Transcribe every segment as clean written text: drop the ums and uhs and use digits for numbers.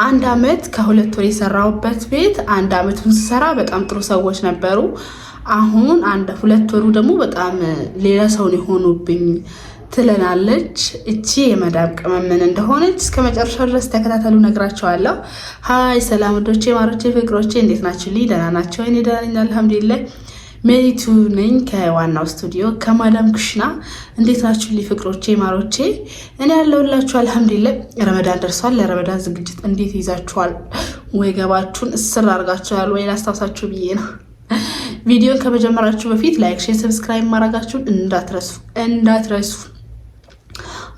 አንድ አመት ከሁለት ወር የሰራሁበት ቤት አንድ አመቱን ስሰራ በጣም ጥሩ ሰዎች ነበሩ። አሁን ሁለት ወሩ ደግሞ በጣም ሌላ ሰውን የሆኑብኝ ትለናለች። እቺ የመዳም ቅመም ምን እንደሆነች እስከ መጨረሻው ድረስ ተከታተሉ፣ ነግራቸዋለሁ። ሀይ ሰላም ወዶቼ፣ ማሮቼ፣ ፍቅሮቼ እንዴት ናችሁ? ደህና ናቸው? እኔ ደህና ነኝ አልሐምዱሊላህ። ሜሪቱ ነኝ ከዋናው ስቱዲዮ ከማዳም ኩሽና። እንዴት ናችሁ ፍቅሮቼ፣ ማሮቼ? እኔ ያለሁላችሁ አልሐምዱሊላህ። ረመዳን ደርሷል። ለረመዳን ዝግጅት እንዴት ይዛችኋል? ወገባችሁን እስር አድርጋችኋል ወይ? ላስታውሳችሁ ብዬ ነው። ቪዲዮን ከመጀመራችሁ በፊት ላይክ፣ ሼር፣ ሰብስክራይብ ማድረጋችሁን እንዳትረሱ።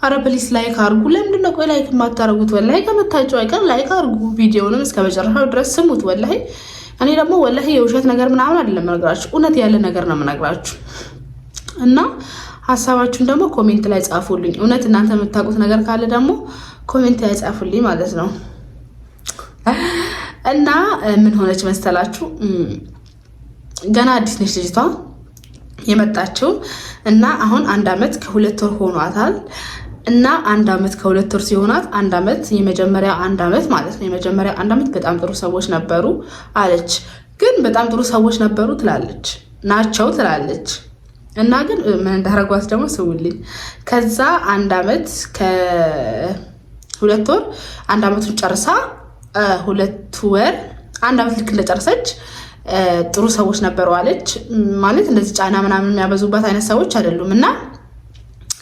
አረ ፕሊስ ላይክ አርጉ። ለምንድን ነው ቆይ ላይክ የማታረጉት? ወላሂ ከመታችሁ አይቀር ላይክ አርጉ። ቪዲዮንም እስከ መጨረሻው ድረስ ስሙት። ወላሂ እኔ ደግሞ ወላሂ የውሸት ነገር ምናምን አይደለም የምነግራችሁ፣ እውነት ያለ ነገር ነው የምነግራችሁ። እና ሀሳባችሁን ደግሞ ኮሜንት ላይ ጻፉልኝ። እውነት እናንተ የምታውቁት ነገር ካለ ደግሞ ኮሜንት ላይ ጻፉልኝ ማለት ነው። እና ምን ሆነች መሰላችሁ? ገና አዲስ ነች ልጅቷ የመጣችው እና አሁን አንድ አመት ከሁለት ወር ሆኗታል። እና አንድ አመት ከሁለት ወር ሲሆናት አንድ አመት የመጀመሪያ አንድ አመት ማለት ነው። የመጀመሪያ አንድ አመት በጣም ጥሩ ሰዎች ነበሩ አለች። ግን በጣም ጥሩ ሰዎች ነበሩ ትላለች ናቸው ትላለች። እና ግን ምን እንዳረጓት ደግሞ ስውልኝ። ከዛ አንድ አመት ከሁለት ወር አንድ አመቱን ጨርሳ ሁለት ወር አንድ አመት ልክ እንደጨረሰች ጥሩ ሰዎች ነበሩ አለች። ማለት እንደዚህ ጫና ምናምን የሚያበዙባት አይነት ሰዎች አይደሉም። እና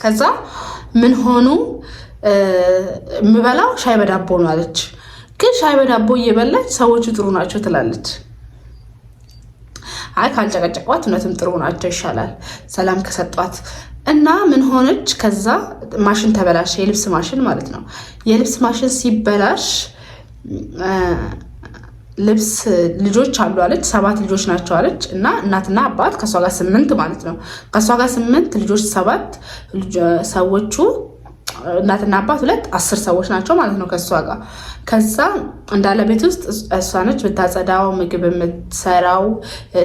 ከዛ ምን ሆኑ? የምበላው ሻይ በዳቦ ነው አለች። ግን ሻይ በዳቦ እየበላች ሰዎቹ ጥሩ ናቸው ትላለች። አይ ካልጨቀጨቋት እውነትም ጥሩ ናቸው ይሻላል ሰላም ከሰጧት። እና ምን ሆነች? ከዛ ማሽን ተበላሽ፣ የልብስ ማሽን ማለት ነው። የልብስ ማሽን ሲበላሽ ልብስ ልጆች አሉ አለች። 7 ልጆች ናቸው አለች። እና እናትና አባት ከሷ ጋር 8 ማለት ነው። ከሷ ጋር 8 ልጆች 7 ሰዎቹ እናትና አባት 10 ሰዎች ናቸው ማለት ነው ከሷ ጋር። ከዛ እንዳለ ቤት ውስጥ እሷ ነች የምታጸዳው፣ ምግብ የምትሰራው፣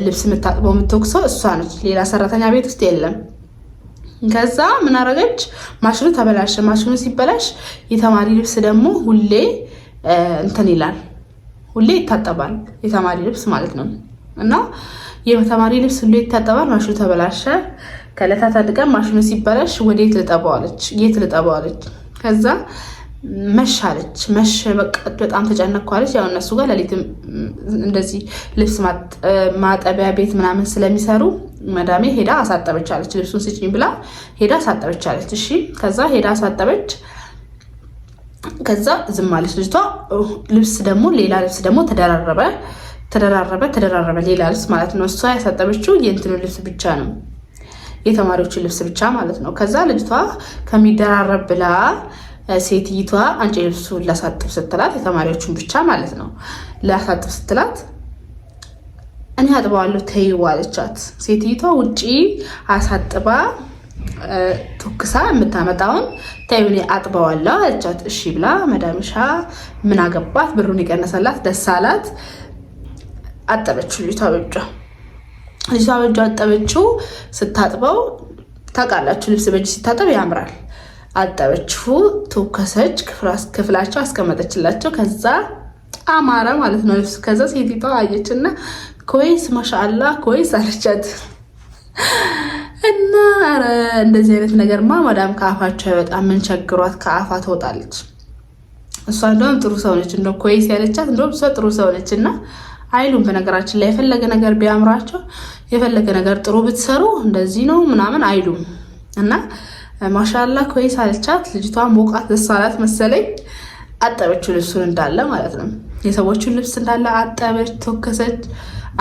ልብስ የምታጥበው፣ የምትወቅሰው እሷ ነች። ሌላ ሰራተኛ ቤት ውስጥ የለም። ከዛ ምን አረገች? ማሽኑ ተበላሸ። ማሽኑ ሲበላሽ የተማሪ ልብስ ደግሞ ሁሌ እንትን ይላል፣ ሁሌ ይታጠባል። የተማሪ ልብስ ማለት ነው። እና የተማሪ ልብስ ሁሌ ይታጠባል። ማሽኑ ተበላሸ። ከዕለታት አንድ ቀን ማሽኑ ሲበላሽ ወዴት ልጠበዋለች? የት ልጠበዋለች? ከዛ መሻለች። መሸ። በቃ በጣም ተጨነኳለች። ያው እነሱ ጋር ለሊትም እንደዚህ ልብስ ማጠቢያ ቤት ምናምን ስለሚሰሩ መዳሜ ሄዳ አሳጠበቻለች። ልብሱን ስጭኝ ብላ ሄዳ አሳጠበቻለች። እሺ። ከዛ ሄዳ አሳጠበች። ከዛ ዝም አለች ልጅቷ። ልብስ ደግሞ ሌላ ልብስ ደግሞ ተደራረበ ሌላ ልብስ ማለት ነው። እሷ ያሳጠበችው የእንትኑ ልብስ ብቻ ነው፣ የተማሪዎችን ልብስ ብቻ ማለት ነው። ከዛ ልጅቷ ከሚደራረብ ብላ ሴትይቷ አንቺ ልብሱ ላሳጥብ ስትላት፣ የተማሪዎቹን ብቻ ማለት ነው ላሳጥብ ስትላት፣ እኔ አጥበዋለሁ ተይው አለቻት። ሴትይቷ ውጪ አሳጥባ ቶክሳ የምታመጣውን ታዩኔ አጥበዋለሁ አለቻት። እሺ ብላ መዳምሻ ምን አገባት፣ ብሩን ይቀነሰላት፣ ደስ አላት። አጠበችው ልጅቷ በእጇ አጠበችው። ስታጥበው ታውቃላችሁ ልብስ በእጅ ሲታጠብ ያምራል። አጠበችው፣ ተወከሰች፣ ክፍላቸው አስቀመጠችላቸው። ከዛ አማረ ማለት ነው ልብስ። ከዛ ሴቲቷ አየችና ኮይስ ማሻአላ ኮይስ አለቻት። እና እንደዚህ አይነት ነገርማ ማዳም ከአፋቸው በጣም ምን ቸግሯት ከአፋ ትወጣለች። እሷ እንደውም ጥሩ ሰው ነች። እንደው ኮይስ ያለቻት እንደውም እሷ ጥሩ ሰው ነች። እና አይሉም በነገራችን ላይ የፈለገ ነገር ቢያምራቸው የፈለገ ነገር ጥሩ ብትሰሩ እንደዚህ ነው ምናምን አይሉም። እና ማሻአላ ኮይስ አለቻት። ልጅቷ ሞቃት ደስ አላት መሰለኝ። አጠበችው ልብሱን እንዳለ ማለት ነው። የሰዎቹን ልብስ እንዳለ አጠበች፣ ተወከሰች፣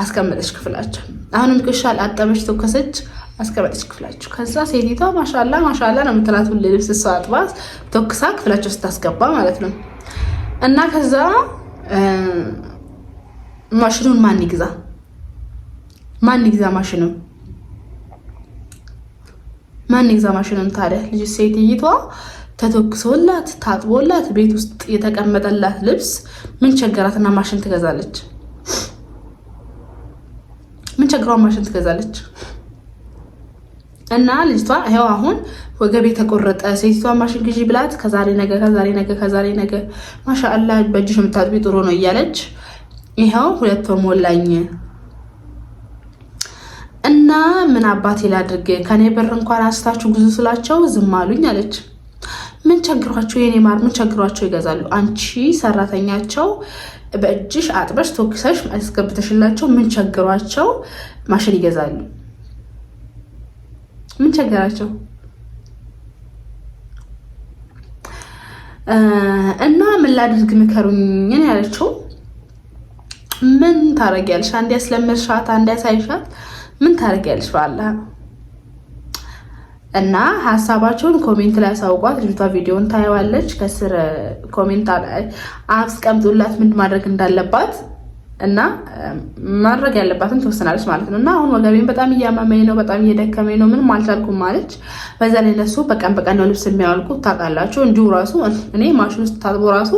አስቀመጠች ክፍላቸው። አሁንም ቅሻል አጠበች፣ ተወከሰች፣ አስቀመጠች ክፍላቸው። ከዛ ሴቲቷ ማሻአላ ነው የምትላት ሁሌ ልብስ እሷ አጥባ ተወክሳ ክፍላቸው ስታስገባ ማለት ነው። እና ከዛ ማሽኑን ማን ይግዛ ማሽኑን ታዲያ ልጅ ሴትይቷ ተተኩሶላት ታጥቦላት ቤት ውስጥ የተቀመጠላት ልብስ ምን ቸገራትና ማሽን ትገዛለች? ምን ቸገሯ ማሽን ትገዛለች? እና ልጅቷ ይሄው አሁን ወገቤ ተቆረጠ፣ ሴቷ ማሽን ግዢ ብላት ከዛሬ ነገ ማሻአላ በእጅሽ የምታጥቢ ጥሩ ነው እያለች ይኸው 2 ወር ሞላኝ እና ምን አባቴ ላድርግ ከኔ ብር እንኳን አስታችሁ ግዙ ስላቸው ዝም አሉኝ አለች። ምን ቸግሯቸው የኔ ማር ምን ቸግሯቸው ይገዛሉ? አንቺ ሰራተኛቸው በእጅሽ አጥበሽ ተወክሰሽ አስገብተሽላቸው ምን ቸግሯቸው ማሽን ይገዛሉ? ምን ቸገራቸው? እና ምን ላድርግ ምከሩኝ ያለችው። ምን ታረጊያለሽ? አንዴ ያስለመድሻት አንዴ ያሳይሻት ምን ታረጊያለሽ? ባላ እና ሀሳባቸውን ኮሜንት ላይ አሳውቋት። ልጅቷ ቪዲዮን ታየዋለች። ከስር ኮሜንት ላይ አስቀምጡላት ምን ማድረግ እንዳለባት እና ማድረግ ያለባትን ትወስናለች ማለት ነው። እና አሁን ወገቤን በጣም እያመመኝ ነው፣ በጣም እየደከመኝ ነው፣ ምንም አልቻልኩም ማለች። በዛ ላይ እነሱ በቀን ነው ልብስ የሚያወልቁት ታውቃላችሁ። እንዲሁ ራሱ እኔ ማሽን ውስጥ ታጥቦ ራሱ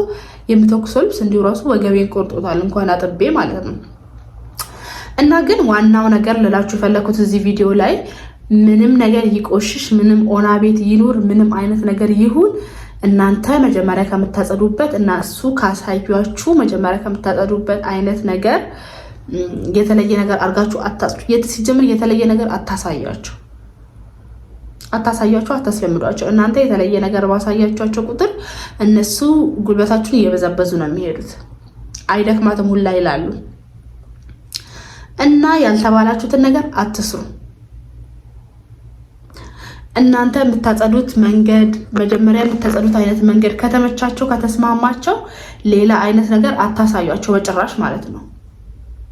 የምተኩሰው ልብስ እንዲሁ ራሱ ወገቤን ቆርጦታል እንኳን አጥቤ ማለት ነው። እና ግን ዋናው ነገር ልላችሁ የፈለኩት እዚህ ቪዲዮ ላይ ምንም ነገር ይቆሽሽ፣ ምንም ኦና ቤት ይኑር፣ ምንም አይነት ነገር ይሁን እናንተ መጀመሪያ ከምታጸዱበት እና እሱ ካሳያችሁ መጀመሪያ ከምታጸዱበት አይነት ነገር የተለየ ነገር አርጋችሁ አታጽዱ። ሲጀምር የተለየ ነገር አታሳያችሁ፣ አታስለምዷቸው። እናንተ የተለየ ነገር ባሳያችኋቸው ቁጥር እነሱ ጉልበታችሁን እየበዘበዙ ነው የሚሄዱት። አይደክማትም ሁላ ይላሉ። እና ያልተባላችሁትን ነገር አትስሩ። እናንተ የምታጸዱት መንገድ መጀመሪያ የምታጸዱት አይነት መንገድ ከተመቻቸው ከተስማማቸው ሌላ አይነት ነገር አታሳያቸው በጭራሽ ማለት ነው።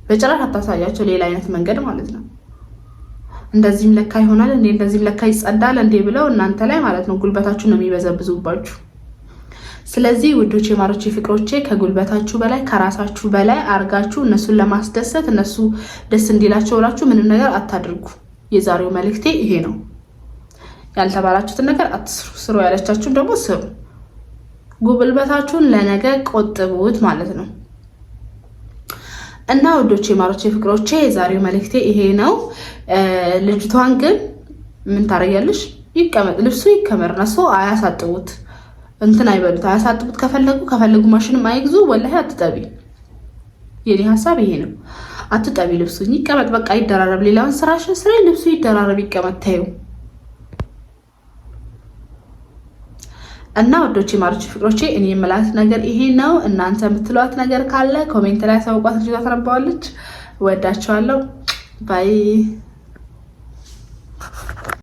በጭራሽ አታሳያቸው ሌላ አይነት መንገድ ማለት ነው። እንደዚህም ለካ ይሆናል እንዴ እንደዚህም ለካ ይጸዳል እንዴ ብለው እናንተ ላይ ማለት ነው ጉልበታችሁ ነው የሚበዘብዙባችሁ። ስለዚህ ውዶቼ፣ ማሮቼ፣ ፍቅሮቼ ከጉልበታችሁ በላይ ከራሳችሁ በላይ አርጋችሁ እነሱን ለማስደሰት እነሱ ደስ እንዲላቸው ብላችሁ ምንም ነገር አታድርጉ። የዛሬው መልእክቴ ይሄ ነው። ያልተባላችሁትን ነገር አትስሩ፣ ስሩ ያለቻችሁን ደግሞ ስሩ። ጉልበታችሁን ለነገ ቆጥቡት ማለት ነው። እና ውዶቼ፣ ማሮቼ፣ ፍቅሮቼ የዛሬው መልእክቴ ይሄ ነው። ልጅቷን ግን ምን ታረጊያለሽ? ይቀመጥ ልብሱ ይከመርና ሰው አያሳጥቡት እንትን አይበሉት፣ አያሳጥቡት። ከፈለጉ ማሽንም አይግዙ። ወላሂ አትጠቢ። የኔ ሀሳብ ይሄ ነው። አትጠቢ፣ ልብሱ ይቀመጥ፣ በቃ ይደራረብ። ሌላውን ስራሽን ስራ፣ ልብሱ ይደራረብ፣ ይቀመጥ፣ ታዩ። እና ወዶቼ፣ ማሮቼ፣ ፍቅሮቼ እኔ የምላት ነገር ይሄ ነው። እናንተ የምትሏት ነገር ካለ ኮሜንት ላይ አሳውቋት። ልጅቷ ተረባዋለች። ወዳቸዋለሁ። ባይ